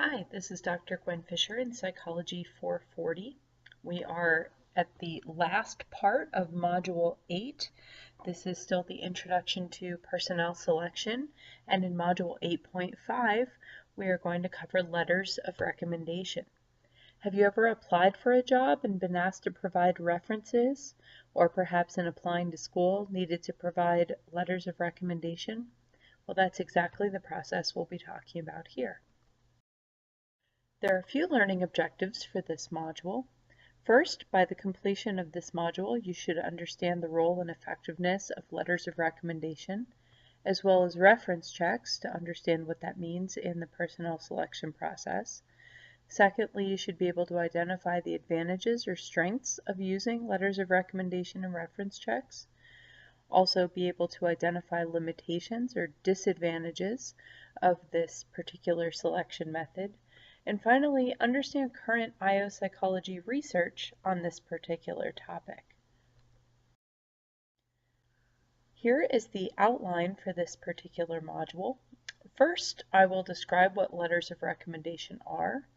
Hi, this is Dr. Gwen Fisher in Psychology 440. We are at the last part of Module 8. This is still the Introduction to Personnel Selection, and in Module 8.5, we are going to cover letters of recommendation. Have you ever applied for a job and been asked to provide references, or perhaps in applying to school needed to provide letters of recommendation? Well, that's exactly the process we'll be talking about here. There are a few learning objectives for this module. First, by the completion of this module, you should understand the role and effectiveness of letters of recommendation, as well as reference checks to understand what that means in the personnel selection process. Secondly, you should be able to identify the advantages or strengths of using letters of recommendation and reference checks. Also be able to identify limitations or disadvantages of this particular selection method. And finally, understand current IO psychology research on this particular topic. Here is the outline for this particular module. First, I will describe what letters of recommendation are.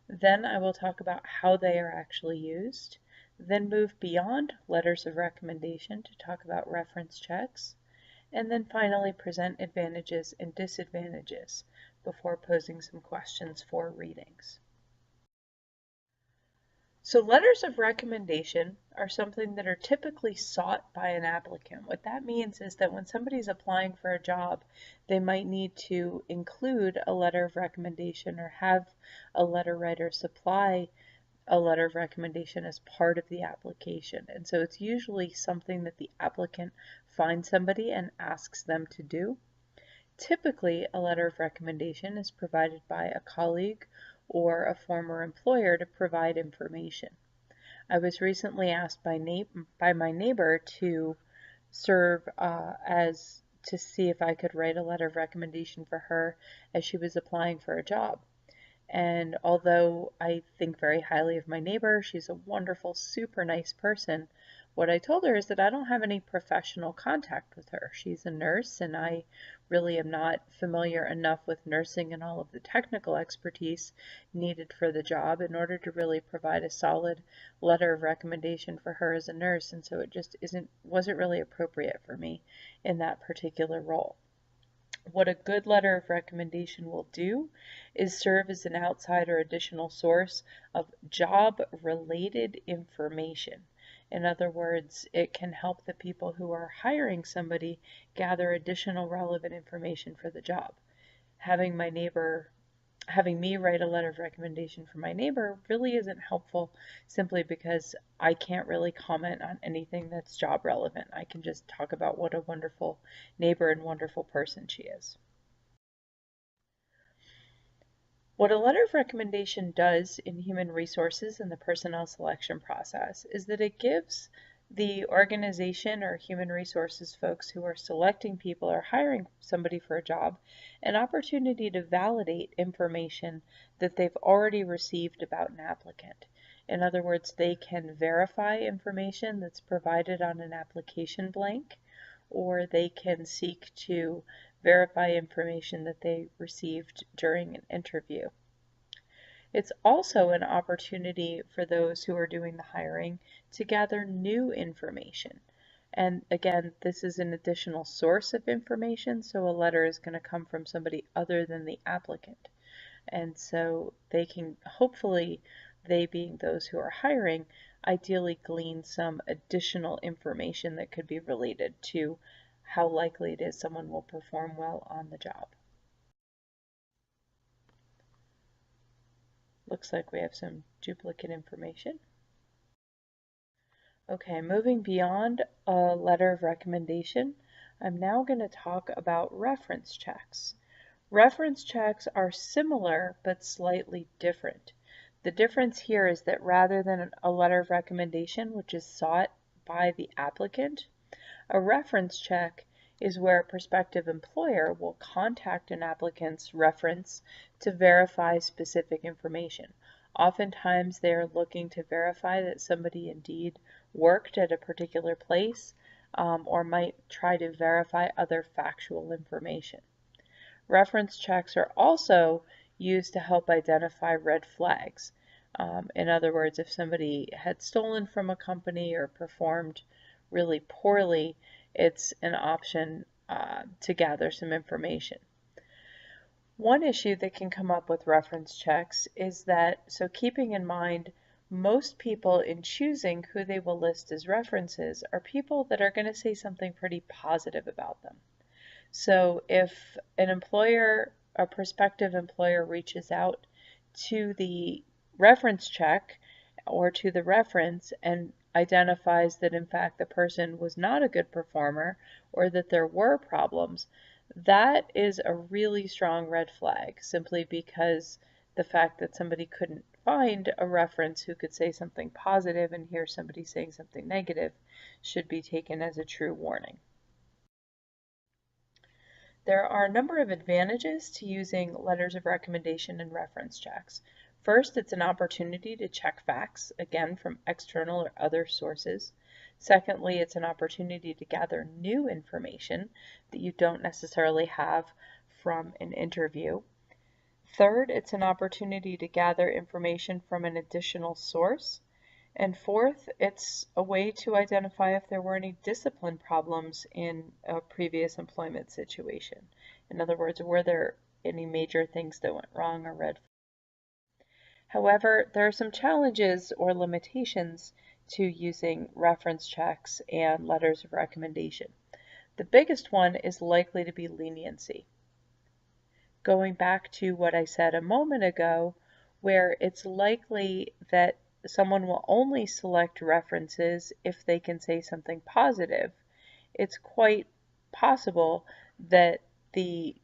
Then I will talk about how they are actually used. Then move beyond letters of recommendation to talk about reference checks. And then finally present advantages and disadvantages before posing some questions for readings. So letters of recommendation are something that are typically sought by an applicant. What that means is that when somebody's applying for a job, they might need to include a letter of recommendation or have a letter writer supply a letter of recommendation as part of the application. And so it's usually something that the applicant finds somebody and asks them to do. Typically, a letter of recommendation is provided by a colleague or a former employer to provide information. I was recently asked by my neighbor to serve to see if I could write a letter of recommendation for her as she was applying for a job. And although I think very highly of my neighbor, she's a wonderful, super nice person, what I told her is that I don't have any professional contact with her. She's a nurse, and I really am not familiar enough with nursing and all of the technical expertise needed for the job in order to really provide a solid letter of recommendation for her as a nurse, and so it just wasn't really appropriate for me in that particular role. What a good letter of recommendation will do is serve as an outside or additional source of job-related information. In other words, it can help the people who are hiring somebody gather additional relevant information for the job. Having me write a letter of recommendation for my neighbor really isn't helpful simply because I can't really comment on anything that's job relevant. I can just talk about what a wonderful neighbor and wonderful person she is. What a letter of recommendation does in human resources in the personnel selection process is that it gives the organization or human resources folks who are selecting people or hiring somebody for a job an opportunity to validate information that they've already received about an applicant. In other words, they can verify information that's provided on an application blank, or they can seek to verify information that they received during an interview. It's also an opportunity for those who are doing the hiring to gather new information. And again, this is an additional source of information, so a letter is going to come from somebody other than the applicant. And so they can, hopefully, they being those who are hiring, ideally glean some additional information that could be related to how likely it is someone will perform well on the job. Looks like we have some duplicate information. Okay, moving beyond a letter of recommendation, I'm now going to talk about reference checks. Reference checks are similar but slightly different. The difference here is that rather than a letter of recommendation, which is sought by the applicant, a reference check is where a prospective employer will contact an applicant's reference to verify specific information. Oftentimes they are looking to verify that somebody indeed worked at a particular place, or might try to verify other factual information. Reference checks are also used to help identify red flags. In other words, if somebody had stolen from a company or performed really poorly, it's an option to gather some information. One issue that can come up with reference checks is that, so keeping in mind, most people in choosing who they will list as references are people that are going to say something pretty positive about them. So if an employer, a prospective employer, reaches out to the reference check or to the reference and identifies that in fact the person was not a good performer or that there were problems, that is a really strong red flag, simply because the fact that somebody couldn't find a reference who could say something positive and hear somebody saying something negative should be taken as a true warning. There are a number of advantages to using letters of recommendation and reference checks. First, it's an opportunity to check facts, again, from external or other sources. Secondly, it's an opportunity to gather new information that you don't necessarily have from an interview. Third, it's an opportunity to gather information from an additional source. And fourth, it's a way to identify if there were any discipline problems in a previous employment situation. In other words, were there any major things that went wrong or red flags? However, there are some challenges or limitations to using reference checks and letters of recommendation. The biggest one is likely to be leniency. Going back to what I said a moment ago, where it's likely that someone will only select references if they can say something positive, it's quite possible that the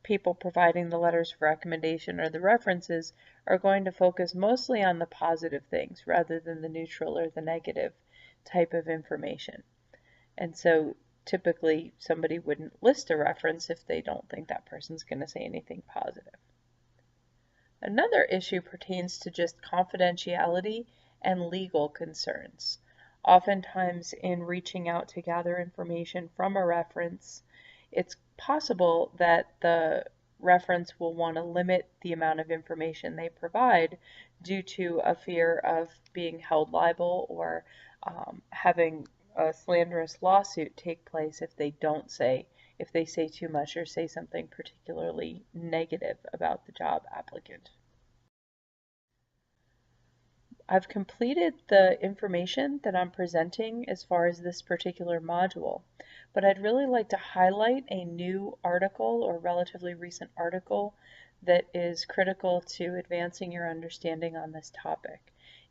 people providing the letters of recommendation or the references are going to focus mostly on the positive things rather than the neutral or the negative type of information. And so typically somebody wouldn't list a reference if they don't think that person's going to say anything positive. Another issue pertains to just confidentiality and legal concerns. Oftentimes in reaching out to gather information from a reference, it's possible that the reference will want to limit the amount of information they provide due to a fear of being held liable or having a slanderous lawsuit take place if they say too much or say something particularly negative about the job applicant. I've completed the information that I'm presenting as far as this particular module, but I'd really like to highlight a new article or relatively recent article that is critical to advancing your understanding on this topic.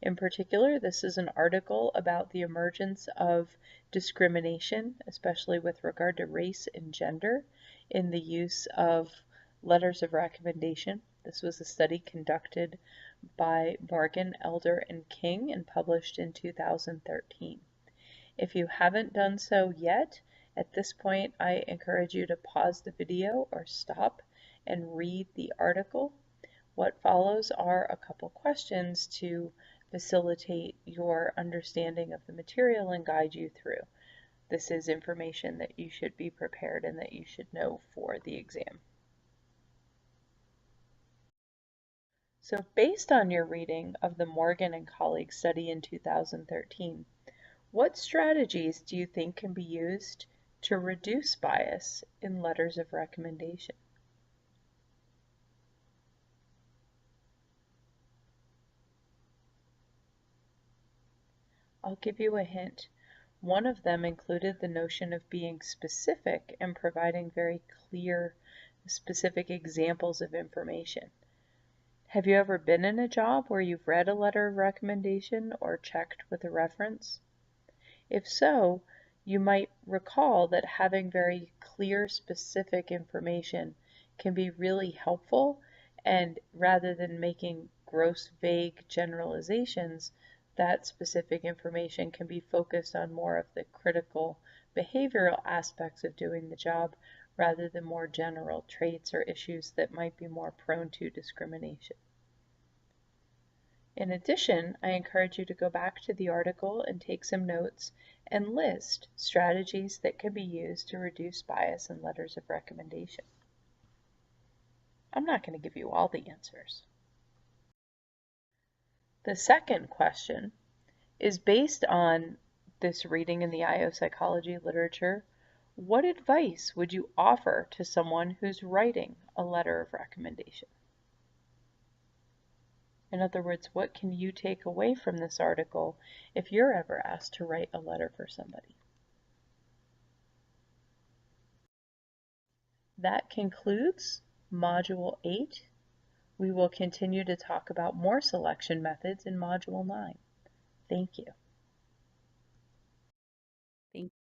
In particular, this is an article about the emergence of discrimination, especially with regard to race and gender, in the use of letters of recommendation. This was a study conducted by Morgan, Elder, and King and published in 2013. If you haven't done so yet, at this point I encourage you to pause the video or stop and read the article. What follows are a couple questions to facilitate your understanding of the material and guide you through. This is information that you should be prepared and that you should know for the exam. So based on your reading of the Morgan and colleagues study in 2013, what strategies do you think can be used to reduce bias in letters of recommendation? I'll give you a hint. One of them included the notion of being specific and providing very clear, specific examples of information. Have you ever been in a job where you've read a letter of recommendation or checked with a reference? If so, you might recall that having very clear, specific information can be really helpful, and rather than making gross, vague generalizations, that specific information can be focused on more of the critical behavioral aspects of doing the job rather than more general traits or issues that might be more prone to discrimination. In addition, I encourage you to go back to the article and take some notes and list strategies that can be used to reduce bias in letters of recommendation. I'm not going to give you all the answers. The second question is based on this reading in the IO psychology literature. What advice would you offer to someone who's writing a letter of recommendation? In other words, what can you take away from this article if you're ever asked to write a letter for somebody? That concludes Module 8. We will continue to talk about more selection methods in Module 9. Thank you. Thank